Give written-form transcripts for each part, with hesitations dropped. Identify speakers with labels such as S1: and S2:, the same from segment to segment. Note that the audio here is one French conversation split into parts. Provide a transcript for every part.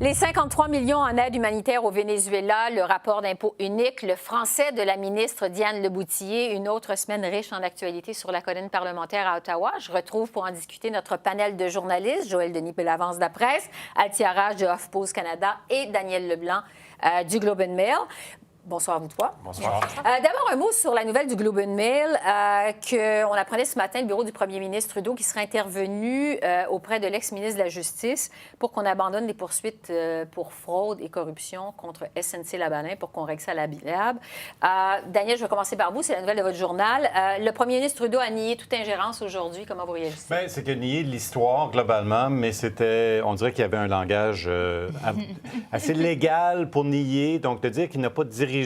S1: Les 53 millions en aide humanitaire au Venezuela, le rapport d'impôt unique, le français de la ministre Diane Leboutillier, une autre semaine riche en actualité sur la colline parlementaire à Ottawa. Je retrouve pour en discuter notre panel de journalistes, Joël Denis de l'Avance de la presse, Althia Raj de HuffPost Canada et Daniel Leblanc du Globe and Mail. Bonsoir à vous trois.
S2: Bonsoir.
S1: D'abord, un mot sur la nouvelle du Globe and Mail qu'on apprenait ce matin, le bureau du premier ministre Trudeau qui serait intervenu auprès de l'ex-ministre de la Justice pour qu'on abandonne les poursuites pour fraude et corruption contre SNC-Lavalin pour qu'on règle ça à l'amiable. Daniel, je vais commencer par vous. C'est la nouvelle de votre journal. Le premier ministre Trudeau a nié toute ingérence aujourd'hui. Comment vous réagissez?
S2: Bien, c'est qu'il a nié l'histoire globalement, mais on dirait qu'il y avait un langage assez légal pour nier. Donc, de dire qu'il n'a pas dirigé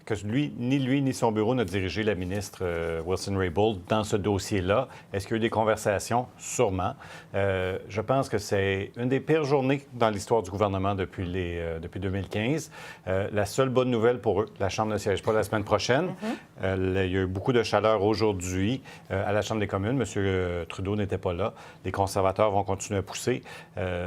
S2: que lui ni son bureau n'a dirigé la ministre Wilson-Raybould dans ce dossier-là. Est-ce qu'il y a eu des conversations? Sûrement. Je pense que c'est une des pires journées dans l'histoire du gouvernement depuis 2015. La seule bonne nouvelle pour eux, la Chambre ne siège pas la semaine prochaine. Il y a eu beaucoup de chaleur aujourd'hui à la Chambre des communes. M. Trudeau n'était pas là. Les conservateurs vont continuer à pousser.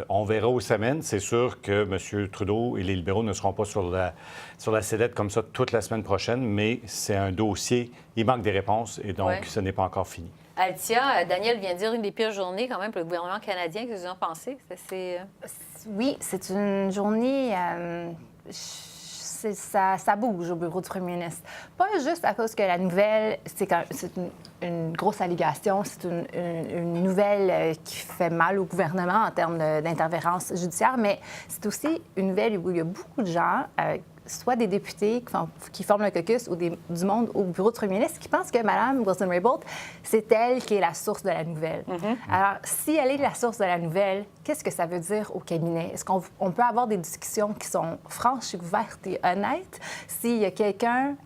S2: On verra aux semaines. C'est sûr que M. Trudeau et les libéraux ne seront pas sur la sellette comme ça toute la semaine prochaine, mais c'est un dossier, il manque des réponses et donc ce n'est pas encore fini.
S1: Althia, Daniel vient de dire une des pires journées quand même pour le gouvernement canadien. Qu'est-ce que vous en pensez?
S3: Oui, c'est une journée... Ça bouge au bureau du premier ministre. Pas juste à cause que la nouvelle, c'est une grosse allégation, c'est une nouvelle qui fait mal au gouvernement en termes d'interférence judiciaire, mais c'est aussi une nouvelle où il y a beaucoup de gens, soit des députés qui forment le caucus ou du monde au bureau du premier ministre, qui pensent que Mme Wilson-Raybould, c'est elle qui est la source de la nouvelle. Alors, si elle est la source de la nouvelle, qu'est-ce que ça veut dire au cabinet? Est-ce qu'on peut avoir des discussions qui sont franches, ouvertes et honnêtes? S'il y a quelqu'un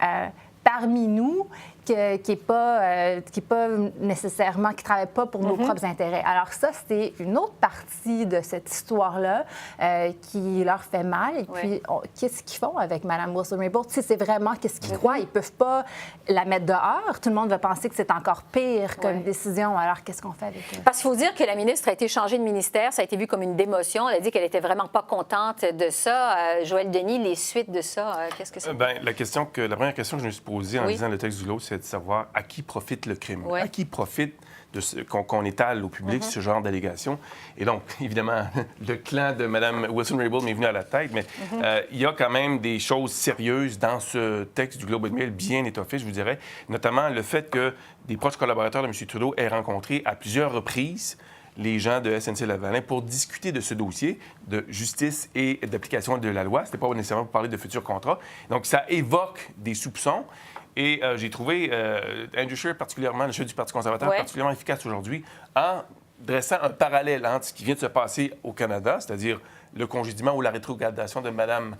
S3: parmi nous qui travaille pas pour nos propres intérêts. Alors ça, c'est une autre partie de cette histoire-là qui leur fait mal. Et puis, qu'est-ce qu'ils font avec Mme Wilson-Raybould? Si c'est vraiment qu'est-ce qu'ils croient, ils peuvent pas la mettre dehors. Tout le monde va penser que c'est encore pire comme décision. Alors, qu'est-ce qu'on fait avec elle?
S1: Parce qu'il faut dire que la ministre a été changée de ministère. Ça a été vu comme une démotion. Elle a dit qu'elle était vraiment pas contente de ça. Joël Denis, les suites de ça, qu'est-ce que c'est?
S4: La première question que je me suis posée en lisant le texte du Globe, c'est de savoir à qui profite le crime, à qui profite de qu'on étale au public ce genre d'allégations. Et donc, évidemment, le clan de Mme Wilson-Raybould m'est venu à la tête, mais il y a quand même des choses sérieuses dans ce texte du Globe and Mail, bien étoffé, je vous dirais, notamment le fait que des proches collaborateurs de M. Trudeau aient rencontré à plusieurs reprises les gens de SNC-Lavalin pour discuter de ce dossier de justice et d'application de la loi. Ce n'était pas nécessairement pour parler de futurs contrats. Donc, ça évoque des soupçons. Et j'ai trouvé Andrew Scheer, particulièrement, le chef du Parti conservateur, particulièrement efficace aujourd'hui en dressant un parallèle entre ce qui vient de se passer au Canada, c'est-à-dire le congédiement ou la rétrogradation de Mme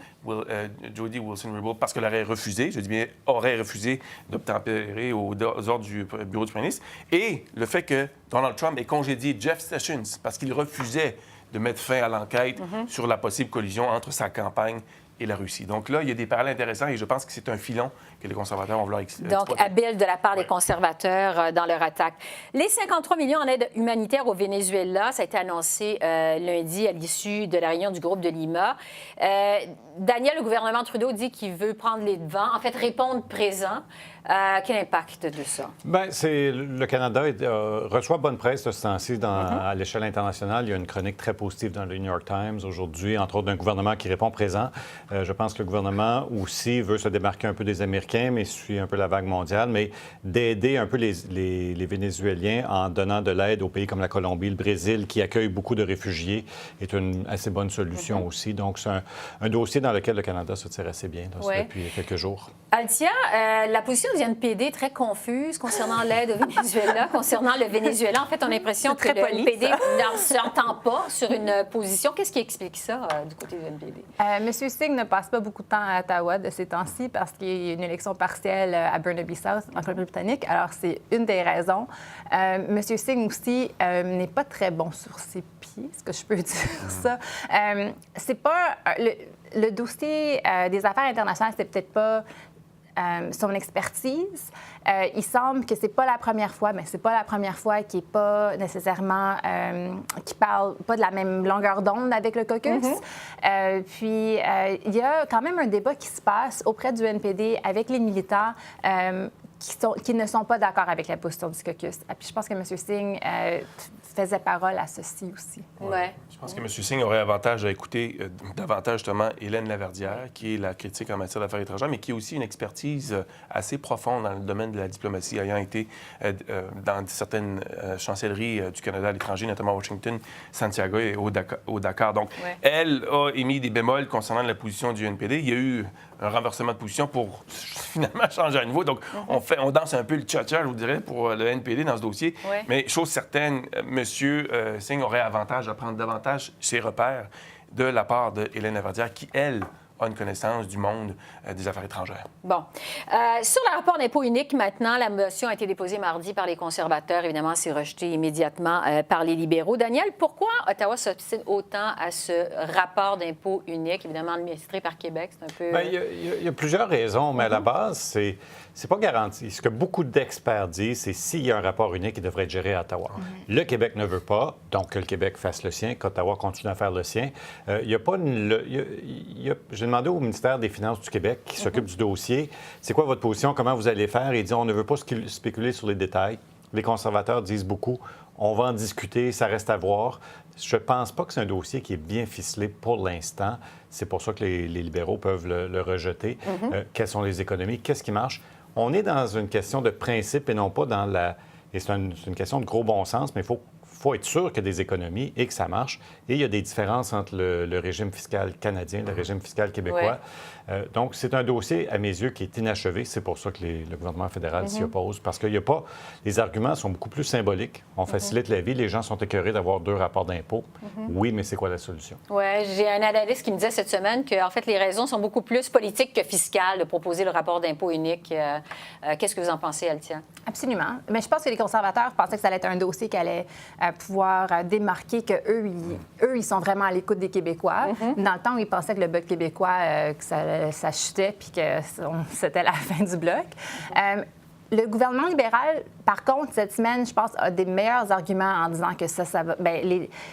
S4: Jody Wilson-Raybould parce qu'elle aurait refusé, je dis bien aurait refusé d'obtempérer aux ordres du bureau du premier ministre, et le fait que Donald Trump ait congédié Jeff Sessions parce qu'il refusait de mettre fin à l'enquête sur la possible collision entre sa campagne et la Russie. Donc là, il y a des parallèles intéressants et je pense que c'est un filon que les conservateurs vont vouloir exploiter.
S1: Donc, habile de la part des conservateurs dans leur attaque. Les 53 millions en aide humanitaire au Venezuela, ça a été annoncé lundi à l'issue de la réunion du groupe de Lima. Daniel, le gouvernement Trudeau dit qu'il veut prendre les devants, en fait répondre présent. Quel impact de ça?
S2: Bien, le Canada reçoit bonne presse ce temps-ci à l'échelle internationale. Il y a une chronique très positive dans le New York Times aujourd'hui, entre autres d'un gouvernement qui répond présent. Je pense que le gouvernement aussi veut se démarquer un peu des Américains, mais suit un peu la vague mondiale, mais d'aider un peu les Vénézuéliens en donnant de l'aide aux pays comme la Colombie, le Brésil, qui accueillent beaucoup de réfugiés, est une assez bonne solution aussi. Donc, c'est un dossier dans lequel le Canada se tire assez bien depuis quelques jours.
S1: Althia, la position du NPD est très confuse concernant l'aide au Venezuela, concernant le Venezuela. En fait, on a l'impression que le NPD ne s'entend pas sur une position. Qu'est-ce qui explique ça du côté du NPD?
S3: M. Singh ne passe pas beaucoup de temps à Ottawa de ces temps-ci parce qu'il y a une élection partielle à Burnaby South, en Colombie-Britannique. Alors, c'est une des raisons. M. Singh aussi n'est pas très bon sur ses pieds, est-ce que je peux dire ça? C'est pas... Le dossier des affaires internationales, c'est peut-être pas son expertise. Il semble que c'est pas la première fois, mais c'est pas la première fois qu'il n'est pas nécessairement, qu'il parle pas de la même longueur d'onde avec le caucus. Puis il y a quand même un débat qui se passe auprès du NPD avec les militants qui ne sont pas d'accord avec la position du caucus. Et puis je pense que M. Singh faisait parole à ceci aussi.
S1: Ouais.
S4: Je pense que M. Singh aurait avantage à écouter davantage justement Hélène Laverdière, qui est la critique en matière d'affaires étrangères, mais qui a aussi une expertise assez profonde dans le domaine de la diplomatie, ayant été dans certaines chancelleries du Canada à l'étranger, notamment Washington, Santiago et au Dakar. Donc, elle a émis des bémols concernant la position du NPD. Il y a eu un renversement de position pour finalement changer à nouveau. Donc, on danse un peu le cha-cha, je vous dirais, pour le NPD dans ce dossier. Mais chose certaine, M. Singh aurait avantage à prendre davantage ses repères de la part de Hélène Laverdière, qui, elle, a une connaissance du monde des affaires étrangères.
S1: Bon. Sur le rapport d'impôt unique, maintenant, la motion a été déposée mardi par les conservateurs. Évidemment, c'est rejeté immédiatement par les libéraux. Daniel, pourquoi Ottawa s'obstine autant à ce rapport d'impôt unique, évidemment administré par Québec? C'est un peu...
S2: Bien, il y a plusieurs raisons, mais à la base, c'est pas garanti. Ce que beaucoup d'experts disent, c'est s'il y a un rapport unique, il devrait être géré à Ottawa. Le Québec ne veut pas, donc que le Québec fasse le sien, qu'Ottawa continue à faire le sien. Il n'y a pas j'ai demandé au ministère des Finances du Québec, qui s'occupe du dossier, c'est quoi votre position, comment vous allez faire? Il dit, on ne veut pas spéculer sur les détails. Les conservateurs disent beaucoup, on va en discuter, ça reste à voir. Je ne pense pas que c'est un dossier qui est bien ficelé pour l'instant. C'est pour ça que les libéraux peuvent le rejeter. Quelles sont les économies? Qu'est-ce qui marche? On est dans une question de principe et non pas dans la... Et c'est une question de gros bon sens, mais il faut être sûr qu'il y a des économies et que ça marche. Et il y a des différences entre le régime fiscal canadien et le régime fiscal québécois. Donc, c'est un dossier, à mes yeux, qui est inachevé. C'est pour ça que le gouvernement fédéral s'y oppose, parce qu'il n'y a pas... Les arguments sont beaucoup plus symboliques. On facilite la vie. Les gens sont écœurés d'avoir 2 rapports d'impôt. Oui, mais c'est quoi la solution?
S1: Oui, j'ai un analyste qui me disait cette semaine que, en fait, les raisons sont beaucoup plus politiques que fiscales de proposer le rapport d'impôt unique. Qu'est-ce que vous en pensez, Althia?
S3: Absolument. Mais je pense que les conservateurs pensaient que ça allait être un dossier qui allait pouvoir démarquer qu'eux, ils sont vraiment à l'écoute des Québécois. Dans le temps où ils pensaient que le Bloc québécois, que ça chutait puis que c'était la fin du Bloc. Le gouvernement libéral, par contre, cette semaine, je pense, a des meilleurs arguments en disant que ça va... Bien,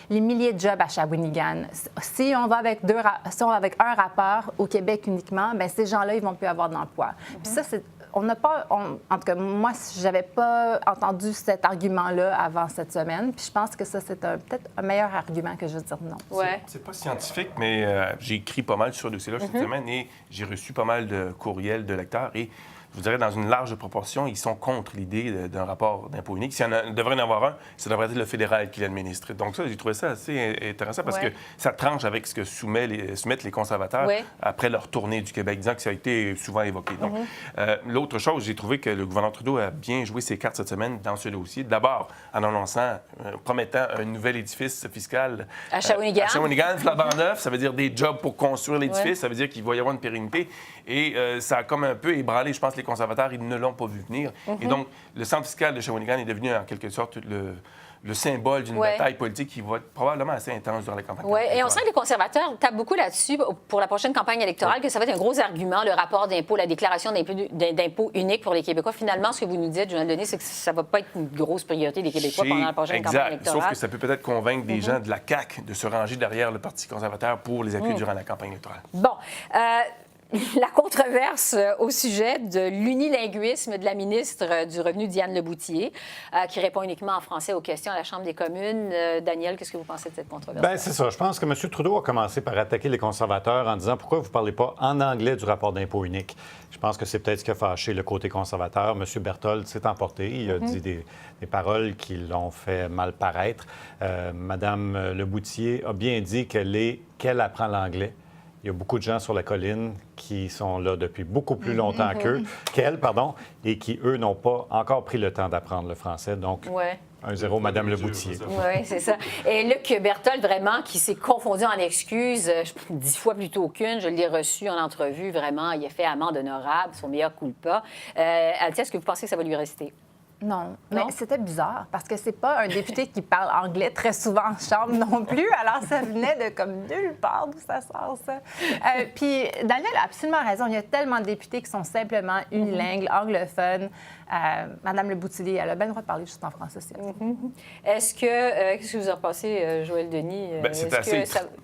S3: les milliers de jobs à Shawinigan, si on va avec un rapport au Québec uniquement, bien, ces gens-là, ils vont plus avoir d'emploi. Puis ça, c'est... On n'a pas... En tout cas, moi, j'avais pas entendu cet argument-là avant cette semaine. Puis je pense que ça, c'est peut-être un meilleur argument que je veux dire non.
S4: C'est pas scientifique, mais j'ai écrit pas mal sur ce dossier-là cette semaine et j'ai reçu pas mal de courriels de lecteurs et je vous dirais, dans une large proportion, ils sont contre l'idée d'un rapport d'impôt unique. S'il devrait y en avoir un, ça devrait être le fédéral qui l'administre. Donc ça, j'ai trouvé ça assez intéressant parce que ça tranche avec ce que soumettent les conservateurs après leur tournée du Québec, disant que ça a été souvent évoqué. Donc, l'autre chose, j'ai trouvé que le gouvernement Trudeau a bien joué ses cartes cette semaine dans ce dossier. D'abord, en annonçant, promettant un nouvel édifice fiscal
S1: à Shawinigan.
S4: À Shawinigan, flambant neuf, ça veut dire des jobs pour construire l'édifice, ça veut dire qu'il va y avoir une pérennité. Et ça a comme un peu ébranlé, je pense, les conservateurs, ils ne l'ont pas vu venir. Et donc, le centre fiscal de Shawinigan est devenu, en quelque sorte, le symbole d'une bataille politique qui va être probablement assez intense durant la campagne.
S1: Oui, et on sent que les conservateurs tapent beaucoup là-dessus pour la prochaine campagne électorale, que ça va être un gros argument, le rapport d'impôt, la déclaration d'impôt unique pour les Québécois. Finalement, ce que vous nous dites, Joël Denis, c'est que ça ne va pas être une grosse priorité des Québécois pendant la prochaine campagne électorale.
S4: Sauf que ça peut peut-être convaincre des gens de la CAQ de se ranger derrière le Parti conservateur pour les appuyer durant la campagne électorale.
S1: Bon. La controverse au sujet de l'unilinguisme de la ministre du Revenu, Diane Leboutillier, qui répond uniquement en français aux questions à la Chambre des communes. Daniel, qu'est-ce que vous pensez de cette controverse?
S2: Bien, c'est ça. Je pense que M. Trudeau a commencé par attaquer les conservateurs en disant pourquoi vous ne parlez pas en anglais du rapport d'impôt unique. Je pense que c'est peut-être ce qui a fâché le côté conservateur. M. Berthold s'est emporté. Il a dit des paroles qui l'ont fait mal paraître. Mme Leboutillier a bien dit qu'elle apprend l'anglais. Il y a beaucoup de gens sur la colline qui sont là depuis beaucoup plus longtemps qu'elle, et qui, eux, n'ont pas encore pris le temps d'apprendre le français. Donc, 1-0, Mme Leboutillier.
S1: Oui, c'est ça. Et Luc Berthold, vraiment, qui s'est confondu en excuses 10 fois plutôt qu'une. Je l'ai reçu en entrevue, vraiment. Il a fait amende honorable, son meilleur culpa. Althia, est-ce que vous pensez que ça va lui rester?
S3: Non, mais c'était bizarre parce que c'est pas un député qui parle anglais très souvent en chambre non plus. Alors, ça venait de comme nulle part d'où ça sort, ça. Puis, Daniel a absolument raison. Il y a tellement de députés qui sont simplement unilingues, anglophones. Madame Le Boutillier, elle a bien le droit de parler juste en français aussi.
S1: Est-ce que... Qu'est-ce que vous en pensez, Joël Denis?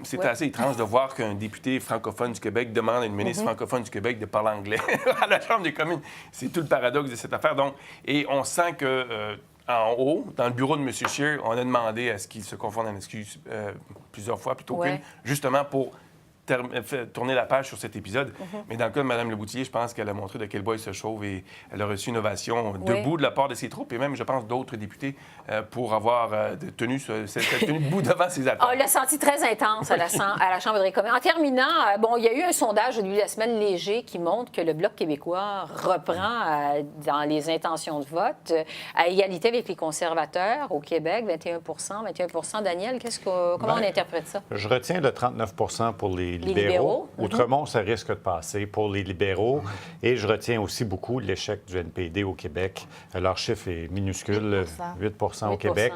S4: C'était assez étrange de voir qu'un député francophone du Québec demande à une ministre francophone du Québec de parler anglais à la Chambre des communes. C'est tout le paradoxe de cette affaire. Donc, et on sent que... en haut, dans le bureau de M. Scheer, on a demandé à ce qu'il se confonde en excuses plusieurs fois plutôt qu'une, justement pour tourner la page sur cet épisode. Mais dans le cas de Mme Le Boutillier, je pense qu'elle a montré de quel bois il se chauffe et elle a reçu une ovation debout de la part de ses troupes et même, je pense, d'autres députés pour avoir tenu debout devant ses attentes.
S1: On l'a senti très intense à la Chambre des communes. En terminant, il y a eu un sondage au début de la semaine léger qui montre que le Bloc québécois reprend dans les intentions de vote à égalité avec les conservateurs au Québec, 21 Daniel, comment on interprète ça?
S2: Je retiens le 39 pour les libéraux. Outremont, ça risque de passer pour les libéraux. Et je retiens aussi beaucoup l'échec du NPD au Québec. Leur chiffre est minuscule, 8 au Québec.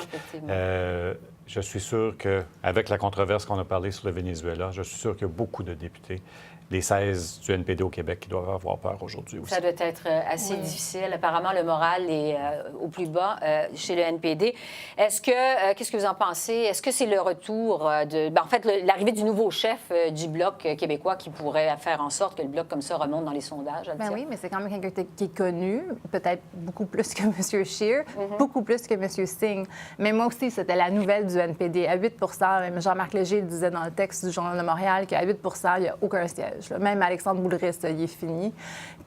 S2: Je suis sûr qu'avec la controverse qu'on a parlé sur le Venezuela, je suis sûr qu'il y a beaucoup de députés, les 16 du NPD au Québec, qui doivent avoir peur aujourd'hui aussi.
S1: Ça doit être assez difficile. Apparemment, le moral est au plus bas chez le NPD. Qu'est-ce que vous en pensez? Est-ce que c'est le retour l'arrivée du nouveau chef du Bloc québécois qui pourrait faire en sorte que le Bloc comme ça remonte dans les sondages?
S3: Ben oui, mais c'est quand même quelqu'un qui est connu, peut-être beaucoup plus que M. Scheer, beaucoup plus que M. Singh. Mais moi aussi, c'était la nouvelle du NPD. À 8 même Jean-Marc Léger le disait dans le texte du Journal de Montréal qu'à 8 il n'y a aucun siège. Même Alexandre Boulris, il est fini.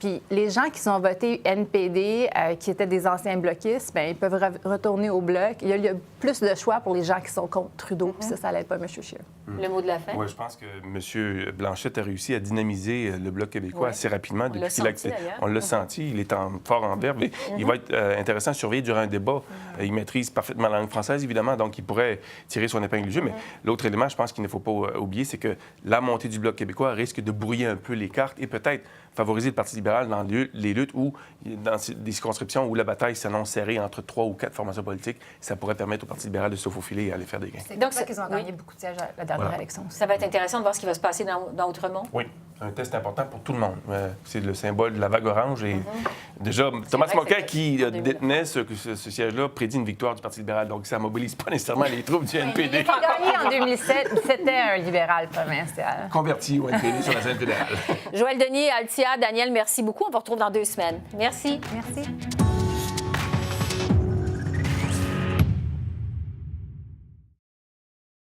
S3: Puis les gens qui sont votés NPD, qui étaient des anciens bloquistes, bien, ils peuvent retourner au Bloc. Il y a plus de choix pour les gens qui sont contre Trudeau, puis ça n'aide pas M. Scheer.
S1: Le mot de la fin?
S4: Oui, je pense que M. Blanchette a réussi à dynamiser le Bloc québécois assez rapidement depuis qu'il a accès. On l'a senti, il est fort en verbe. Il va être intéressant à surveiller durant un débat. Il maîtrise parfaitement la langue française, évidemment, donc il pourrait tirer son épingle du jeu. Mais l'autre élément, je pense qu'il ne faut pas oublier, c'est que la montée du Bloc québécois risque de brouiller un peu les cartes et peut-être favoriser le Parti libéral dans les luttes où, dans des circonscriptions où la bataille s'annonce serrée entre 3 ou 4 formations politiques, ça pourrait permettre au Parti libéral de se faufiler et aller faire des gains.
S3: C'est donc ça qu'ils ont gagné beaucoup de sièges à la dernière élection.
S1: Ça va être intéressant de voir ce qui va se passer dans Outremont.
S4: Oui, un test important pour tout le monde. C'est le symbole de la vague orange. Et déjà, Thomas Mulcair, qui détenait ce siège-là, prédit une victoire du Parti libéral. Donc, ça ne mobilise pas nécessairement les troupes du NPD.
S3: Il a gagné en 2007. C'était un libéral provincial.
S4: Converti au NPD sur la scène fédérale.
S1: Joël Denis, Altia, Daniel, merci beaucoup. On vous retrouve dans 2 semaines. Merci.
S3: Merci.